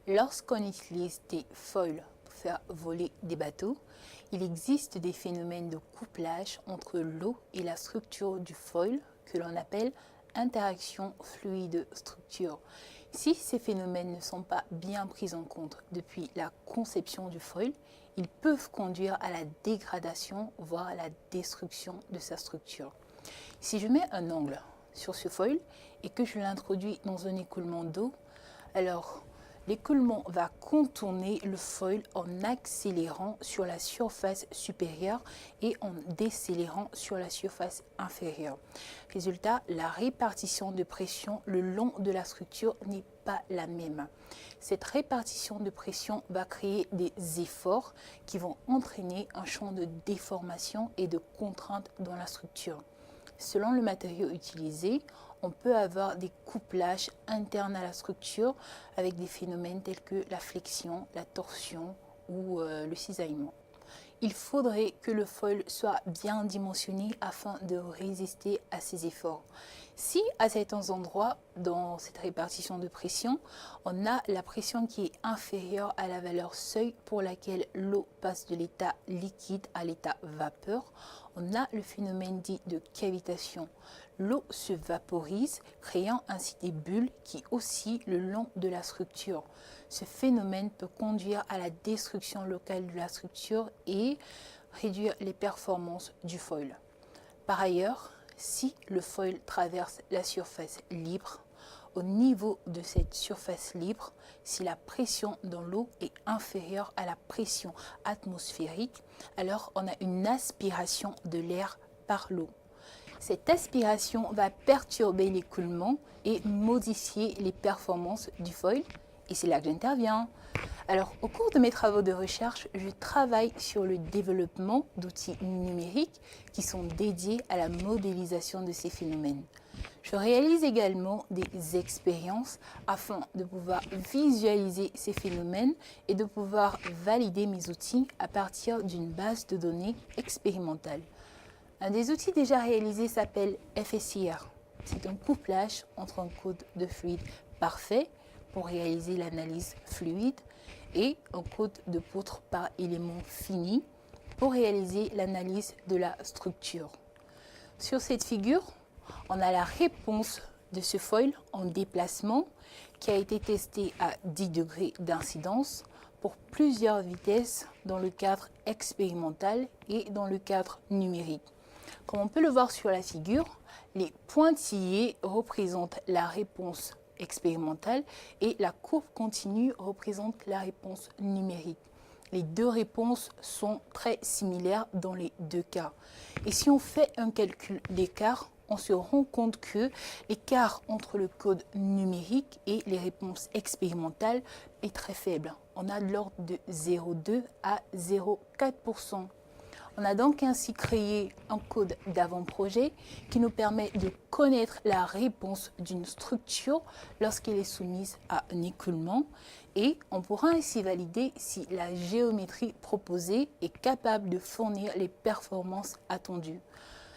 Lorsqu'on utilise des foils pour faire voler des bateaux, il existe des phénomènes de couplage entre l'eau et la structure du foil que l'on appelle interaction fluide-structure. Si ces phénomènes ne sont pas bien pris en compte depuis la conception du foil, ils peuvent conduire à la dégradation, voire à la destruction de sa structure. Si je mets un angle sur ce foil et que je l'introduis dans un écoulement d'eau, alors l'écoulement va contourner le foil en accélérant sur la surface supérieure et en décélérant sur la surface inférieure. Résultat, la répartition de pression le long de la structure n'est pas la même. Cette répartition de pression va créer des efforts qui vont entraîner un champ de déformation et de contrainte dans la structure. Selon le matériau utilisé, on peut avoir des couplages internes à la structure avec des phénomènes tels que la flexion, la torsion ou le cisaillement. Il faudrait que le foil soit bien dimensionné afin de résister à ces efforts. Si à certains endroits, dans cette répartition de pression, on a la pression qui est inférieure à la valeur seuil pour laquelle l'eau passe de l'état liquide à l'état vapeur, on a le phénomène dit de cavitation. L'eau se vaporise, créant ainsi des bulles qui oscillent le long de la structure. Ce phénomène peut conduire à la destruction locale de la structure et réduire les performances du foil. Par ailleurs, si le foil traverse la surface libre, au niveau de cette surface libre, si la pression dans l'eau est inférieure à la pression atmosphérique, alors on a une aspiration de l'air par l'eau. Cette aspiration va perturber l'écoulement et modifier les performances du foil. Et c'est là que j'interviens. Alors, au cours de mes travaux de recherche, je travaille sur le développement d'outils numériques qui sont dédiés à la modélisation de ces phénomènes. Je réalise également des expériences afin de pouvoir visualiser ces phénomènes et de pouvoir valider mes outils à partir d'une base de données expérimentale. Un des outils déjà réalisés s'appelle FSIR. C'est un couplage entre un code de fluide parfait pour réaliser l'analyse fluide et un code de poutre par élément fini pour réaliser l'analyse de la structure. Sur cette figure, on a la réponse de ce foil en déplacement qui a été testé à 10 degrés d'incidence pour plusieurs vitesses dans le cadre expérimental et dans le cadre numérique. Comme on peut le voir sur la figure, les pointillés représentent la réponse expérimentale et la courbe continue représente la réponse numérique. Les deux réponses sont très similaires dans les deux cas. Et si on fait un calcul d'écart, on se rend compte que l'écart entre le code numérique et les réponses expérimentales est très faible. On a de l'ordre de 0,2 à 0,4%. On a donc ainsi créé un code d'avant-projet qui nous permet de connaître la réponse d'une structure lorsqu'elle est soumise à un écoulement et on pourra ainsi valider si la géométrie proposée est capable de fournir les performances attendues.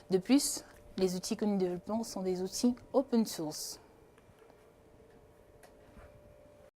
De plus, les outils que nous développons sont des outils open source.